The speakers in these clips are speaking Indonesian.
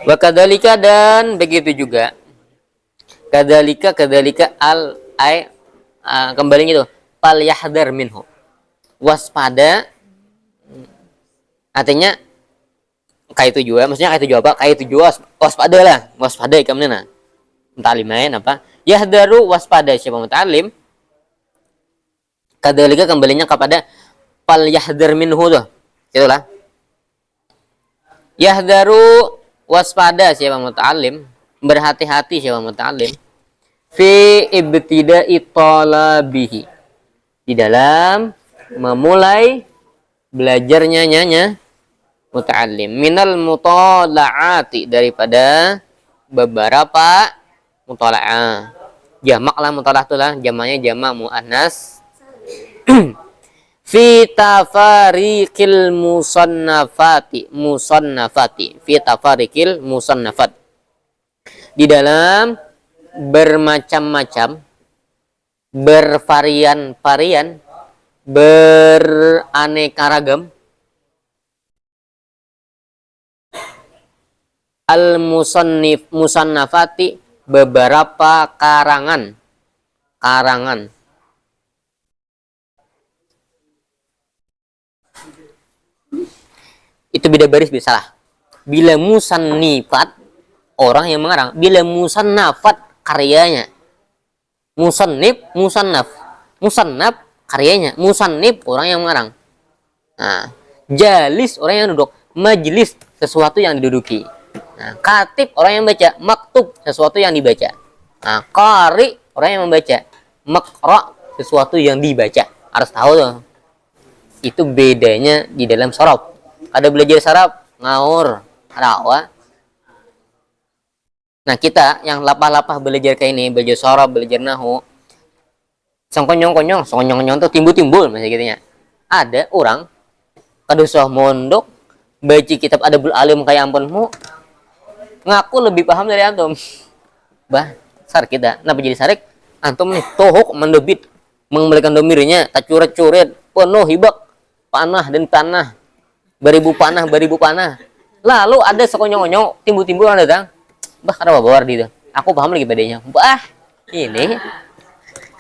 Wa kadzalika, dan begitu juga. Kadzalika al ay kembali gitu. Fal yahdhar minhu. Waspada artinya kayak itu juga, maksudnya kayak itu juga apa? Kayak itu juga waspada lah, waspada ikamna. Muta'allim lain apa? Yahdaru, waspada siapa muta'allim. Kadzalika kembalinya kepada fal yahdhar minhu tuh. Itulah. Yahdaru, waspada siapa muta'allim, berhati-hati siapa muta'allim fi ibtida'i talabihi, di dalam memulai belajarnya nyanya muta'allim, minal mutala'ati, daripada beberapa mutala'ah. Jamak lah mutala'ah itu lah, jamaknya jamak muannas. Fi tafarikil musannafati fi tafarikil musannafat, di dalam bermacam-macam, bervarian-varian, beraneka ragam al musannafati, beberapa karangan. Itu beda baris bisa lah. Bila musannifat, orang yang mengarang. Bila musannafat, karyanya. Musannif, musannaf. Musannaf, karyanya. Musannif, orang yang mengarang. Nah, jalis, orang yang duduk. Majlis, sesuatu yang diduduki. Nah, katib, orang yang baca. Maktub, sesuatu yang dibaca. Nah, qari, orang yang membaca. Maqra, sesuatu yang dibaca. Harus tahu tuh. Itu bedanya di dalam sorob. Ada belajar saraf, ngaur, rawa. Nah, kita yang lapah-lapah belajar kayak ini, belajar sorob, belajar nahu, songkonyong-konyong, songkonyong-konyong tuh timbul-timbul, masih gitunya. Ada orang, kadusah mondok, baca kitab Adabul Alim kayak ampunmu, ngaku lebih paham dari antum. Bah, sar kita. Nah, jadi sarik, antum nih, tohok mendebit, mengembalikan domirnya, tak curet-curet, penuh hibak, panah dan tanah. Beribu panah. Lalu ada sekonyong-konyong, timbul-timbul orang datang. Bah, ada bawa di itu. Aku paham lagi bedanya. Bah, ini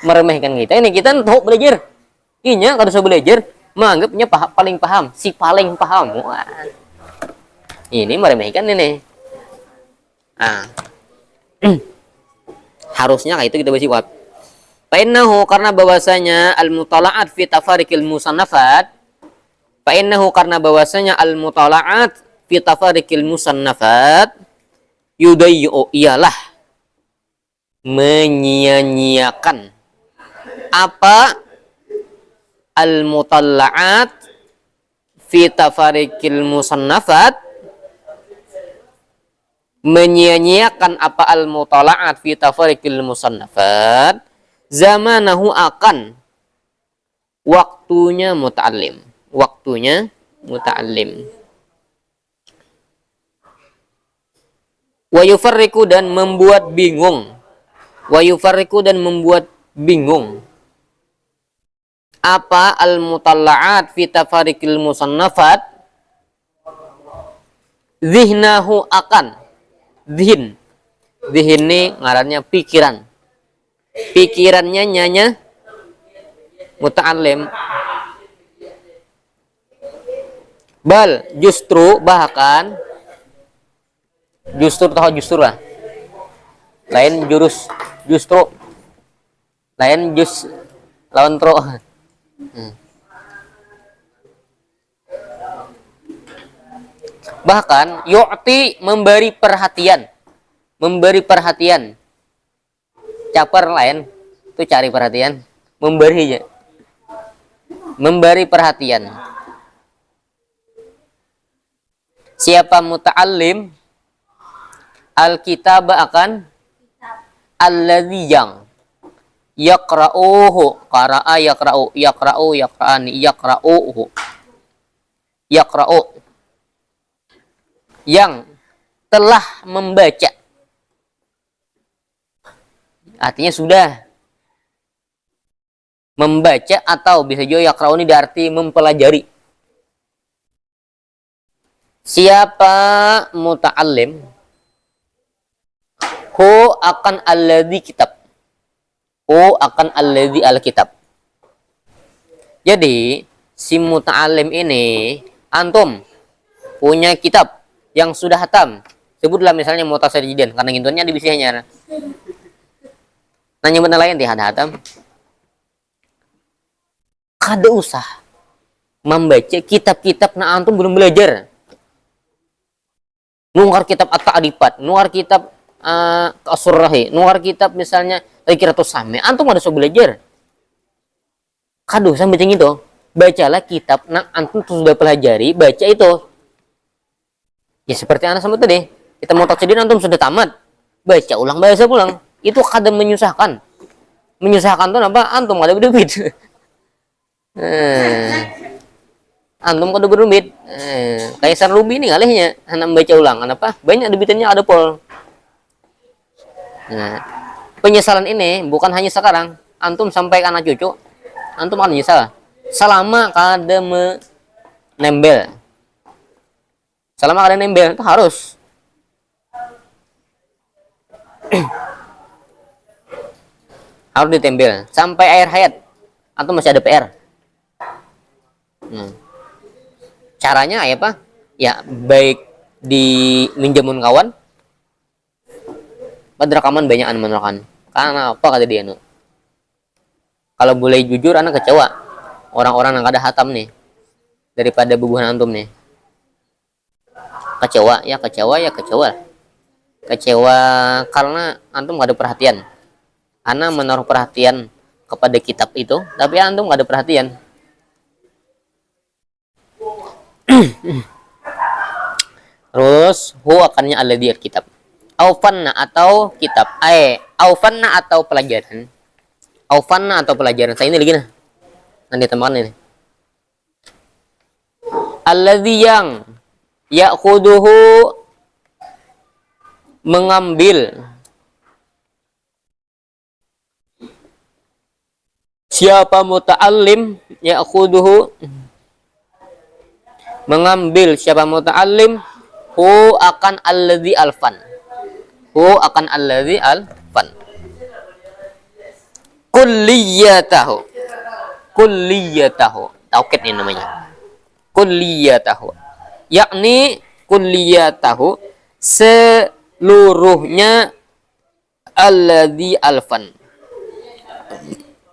meremehkan kita. Ini kita tahu belajar. Inya kalau saya belajar, menganggapnya paling paham, si paling paham. Wah. Ini meremehkan ini. Ah. Harusnya kayak itu kita bersifat. Fa'innahu, karena bahwasanya al-mutala'at fi tafarikil musannafat, fa'innahu, karena bahwasanya al-mutala'at fi tafarikil musannafat, yudayyu, ialah menyia-nyiakan apa al-mutala'at fi tafarikil musannafat, menyia-nyiakan apa al-mutala'at fi tafarikil musannafat, zamanahu, akan waktunya muta'allim, wa yufarriqu, dan membuat bingung, apa al-mutalla'at fi tafarikil musannafat, zihnahu, akan zihin ini ngarannya pikirannya nyanya muta'allim. Bal, justru, bahkan justru lah, lain jurus, justru lain jus lawan tro. Bahkan yu'ti, memberi perhatian, caper lain itu cari perhatian, memberi perhatian. Siapa muta'allim al-kitab, akan alladzi, yang yaqra'uhu, qara'a yaqra'u, yaqra'ani, yaqra'uhu, yang telah membaca, artinya sudah membaca, atau bisa juga yaqra'uni berarti mempelajari. Siapa muta'allim Hu akan alladzi kitab. Hu akan alladzi alkitab. Jadi si muta'alim ini antum punya kitab yang sudah hatam. Sebutlah misalnya Mutasajidin karena gintunnya di bisanya. Nanya benar lain di hatam. Kada usah membaca kitab-kitab na antum belum belajar. Nungar kitab At-Ta'dibat, nungar kitab As-Surrahi, nungar kitab misalnya Tazkiratus Sami. Antum ada usah belajar. Kada usah baca itu. Bacalah kitab na antum sudah pelajari, baca itu. Ya seperti anak sama tadi. Kita mau tajdid antum sudah tamat. Baca ulang, bahasa pulang. Itu kadang menyusahkan. Menyusahkan tuh apa? Antum ada berdebit. Antum kada berdebit. Kaisar Rubi ini kalihnya anak baca ulang. Kenapa? Banyak debitannya ada pol. Nah, penyesalan ini bukan hanya sekarang. Antum sampai ke anak cucu. Antum akan menyesal. Selama kada menembel. Selama kada nembel itu harus. Harus ditembel sampai akhir hayat. Antum masih ada PR. Caranya apa? Ya baik di minjamun kawan. Pada rekaman banyak menerangkan. Karena apa kata dia? Kalau boleh jujur, anak kecewa. Orang-orang yang ada hatam nih daripada bubuhan antum nih. Kecewa ya kecewa. Kecewa karena antum gak ada perhatian. Ana menaruh perhatian kepada kitab itu, tapi antum gak ada perhatian. Terus hu akannya alladzi kitab. Aufanna atau kitab. Aufanna atau pelajaran. Aufanna atau pelajaran. Saya ini lagi nah. Nanti tambahkan ini. Alladzi yang ya'khuduhu mengambil. Siapa muta'allim ya'khuduhu mengambil, siapa muta'allim hu akan alladzi alfan. Hu akan alladzi alfan. Kulliyatahu. Kulliyatahu. Taukid ini namanya. Kulliyatahu. Yakni kulliyatahu seluruhnya alladzi alfan.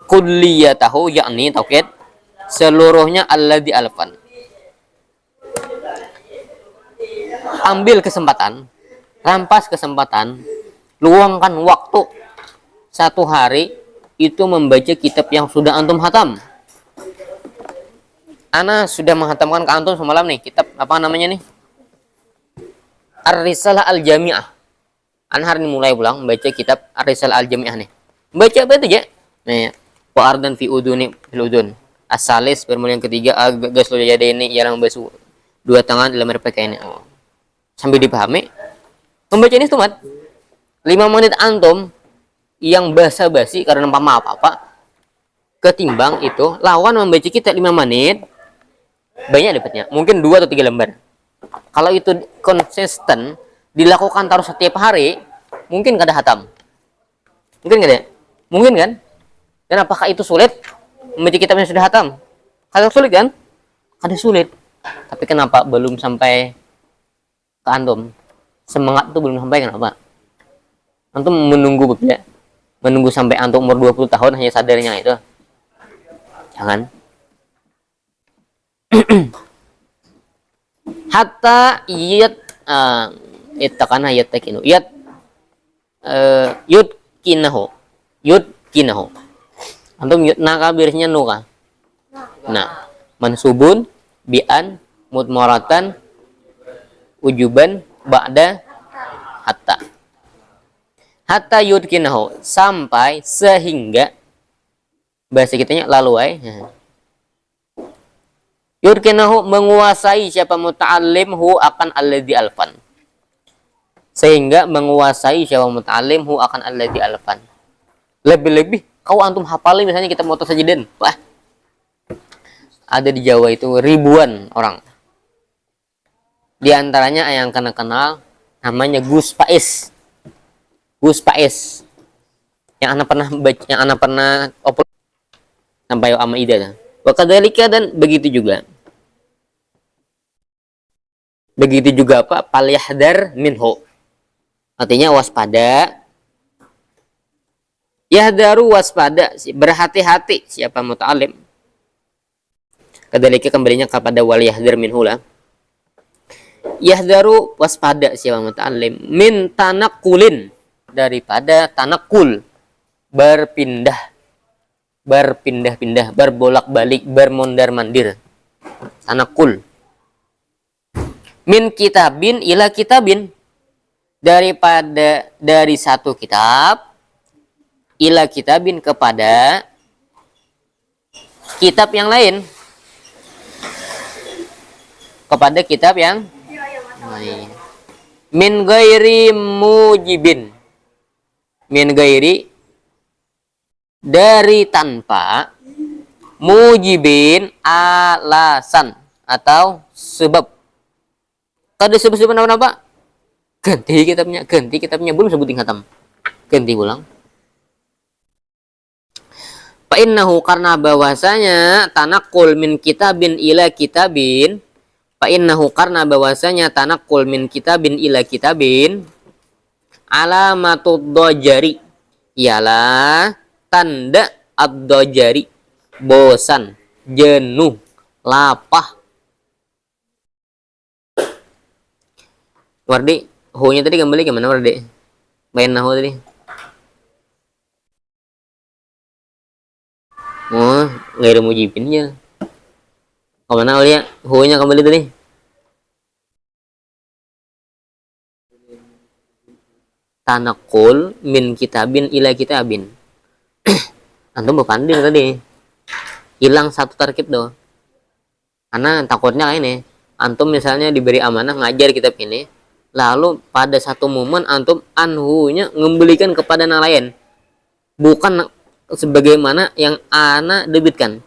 Kulliyatahu yakni taukid seluruhnya alladzi alfan. Ambil kesempatan, rampas kesempatan, luangkan waktu satu hari itu membaca kitab yang sudah antum hatam. Ana sudah menghatamkan ke antum semalam nih kitab apa namanya nih? Ar-Risalah Al-Jami'ah. Ana hari ini mulai pulang membaca kitab Ar-Risalah Al-Jami'ah nih. Baca apa itu ya? Nih, wa ardan fi uduni fil udun. As-salis bermula yang ketiga agaslul yadaini yang basu dua tangan dalam RPK ini. Sambil dipahami. Membaca ini tumat 5 menit antum yang basa-basi karena apa-apa ketimbang itu lawan membaca kitab 5 menit banyak dapatnya. Mungkin 2 atau 3 lembar. Kalau itu konsisten dilakukan taruh setiap hari, mungkin kada hatam. Mungkin kada? Mungkin kan? Dan apakah itu sulit? Membaca kitab yang sudah hatam. Kalau sulit kan? Kada sulit. Tapi kenapa belum sampai ke antum? Semangat itu belum sampai, kenapa? Antum menunggu betul. Menunggu sampai antum umur 20 tahun hanya sadarnya itu. Jangan. Hatta ittaqana yattaqinu. Yudkinahu. Antum naka birisnya nuka. Nah, mansubun bi'an mudmaratan ujuban ba'da hatta yudkinahu sampai sehingga bahasa kitanya lalu yudkinahu menguasai siapa muta'allim hu akan alladzi alfan. Sehingga menguasai siapa muta'allim hu akan alladzi alfan. Lebih-lebih kau antum hafalin misalnya kita mau tasajidin. Wah. Ada di Jawa itu ribuan orang. Di antaranya yang kenal namanya Gus Pais. Gus Paes yang anak pernah baca, yang anak pernah upload sampai ama ida. Wa kadzalika, dan begitu juga. Begitu juga apa? Falyahdar minhu. Artinya waspada. Yahdaru, waspada, berhati-hati siapa muta'alim. Kadzalika, kembalinya kepada wal yahdar minhu lah. Yahdaru, waspada siapa muta'alim, min tanakulin, daripada tanakul, berpindah-pindah, berbolak-balik, bermondar-mandir. Tanakul. Min kitabin ila kitabin, dari satu kitab ila kitabin, kepada kitab yang lain, kepada kitab yang lain. Min ghairi mujibin, min ghairi, dari tanpa, mujibin, alasan atau sebab. Tadi sebab apa? Ganti kitabnya belum sebutin khatam, ganti ulang. Fa innahu, karena bahwasanya tanakul min kitabin ila kitabin, fa innahu, karena bahwasanya tanakul min kitabin ila kitabin, alamatud dajari, ialah tanda ad-dajari, bosan, jenuh, lapah. Wardi, hu-nya tadi kembali ke mana Wardi? Bayan nahu tadi. Oh, gak ada mujibinnya. Kemana Aulia? Hu-nya kembali tadi. Tanakul min kitabin ila kitabin. Antum berpandil tadi. Hilang satu tarkib doh. Karena takutnya kayak ini. Antum misalnya diberi amanah ngajar kitab ini, lalu pada satu momen antum anhunya ngembalikan kepada yang lain, bukan sebagaimana yang ana debitkan.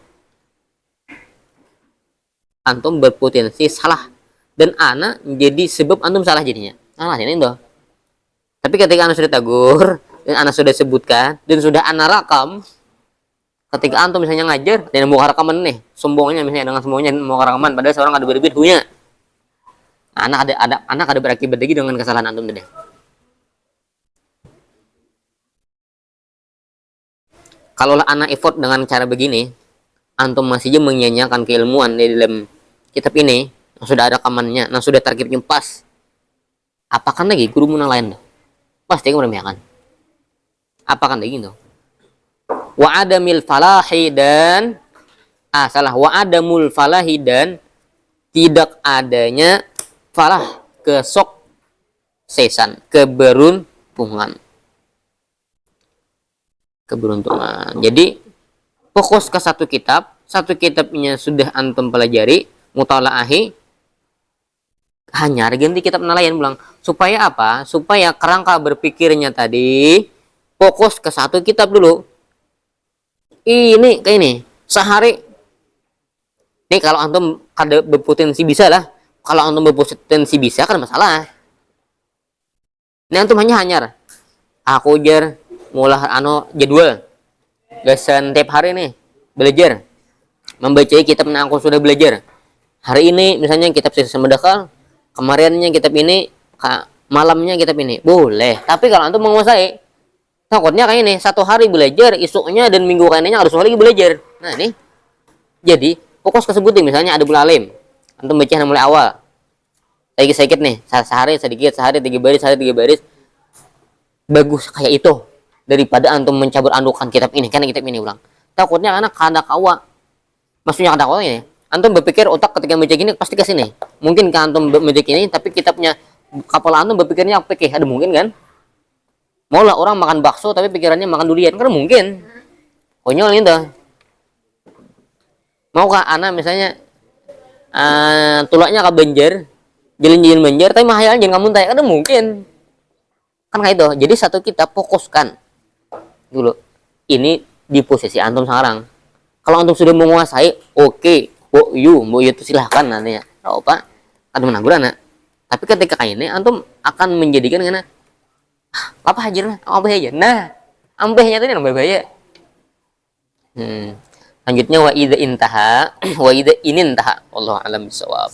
Antum berpotensi salah dan ana jadi sebab antum salah jadinya. Nah, ini doh. Tapi ketika ana sudah tagur dan ana sudah sebutkan dan sudah ana rakam, ketika antum misalnya ngajar dan mau rekaman nih, sombongnya misalnya dengan sombongnya mau rekaman, padahal seorang ada berbeda hunya. Anak ada berakibat lagi dengan kesalahan antum tadi. Kalau anak effort dengan cara begini, antum masih aja menyanyiakan keilmuan di dalam kitab ini yang sudah ada rekamannya, yang sudah tarkibnya pas. Apakan lagi guru munang lain tuh? Pasti kamu remehkan. Apakan lagi tuh? Wa adamil falahi, dan wa adamul falahi, dan tidak adanya falah, kesuksesan, keberuntungan. Jadi fokus ke satu kitabnya sudah antum pelajari, mutalaahi, hanya ganti kitab lain pulang. Supaya apa? Supaya kerangka berpikirnya tadi fokus ke satu kitab dulu. Ini kayak ini sehari. Ini kalau antum ada berpotensi bisa lah. Kalau antum berpotensi bisa kan masalah. Ini antum hanya aku jar mulai jadwal gasan tiap hari nih belajar membaca kitab yang aku sudah belajar. Hari ini misalnya kitab sisa medakal, kemarinnya kitab ini, malamnya kitab ini. Boleh. Tapi kalau antum menguasai, takutnya kayak ini, satu hari belajar, isuknya dan minggu lainnya harus lagi belajar. Nah, ini. Jadi, fokus ke sebutin misalnya ada bulalim. Antum baca mulai awal. Sedikit nih, sehari sedikit, sehari 3 baris, sehari 3 baris. Bagus kayak itu daripada antum mencabut andukan kitab ini, karena kitab ini ulang. Takutnya anak kada kawa. Maksudnya kada kawa ini. Antum berpikir otak ketika baca gini pasti ke sini. Mungkin kan antum baca ini tapi kitabnya kepala antum berpikirnya apa pikir? Ada mungkin kan? Maulah orang makan bakso tapi pikirannya makan durian, kan mungkin. Konyol itu. Maukah anak misalnya tulaknya ke banjar, jalan-jalan banjar tapi mahayalnya jangan kamu tanya, kan mungkin. Kan kayak itu. Jadi satu kitab fokuskan dulu. Ini di posisi antum sekarang. Kalau antum sudah menguasai, oke, bu itu silahkan nantinya. Tahu apa? Ada menanggur anak. Tapi ketika kayak ini, antum akan menjadikan karena Apa hajar mah? Ambeh aja. Nah, ambehnya tadi nambah bahaya. Lanjutnya wa idza intaha wa idza inin taha. Wallahu alam bisawab.